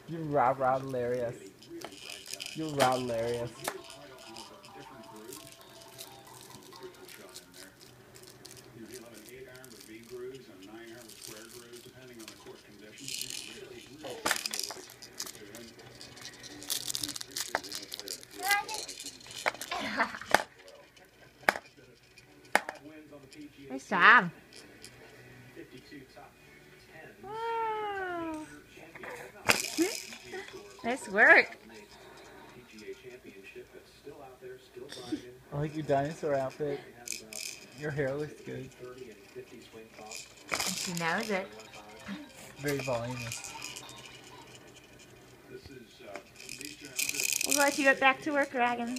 You're rah hilarious. You're rah hilarious. Nice job. Wow. Nice work. I like your dinosaur outfit. Your hair looks good. She knows it. Very voluminous. We'll let you get back to work, Reagan.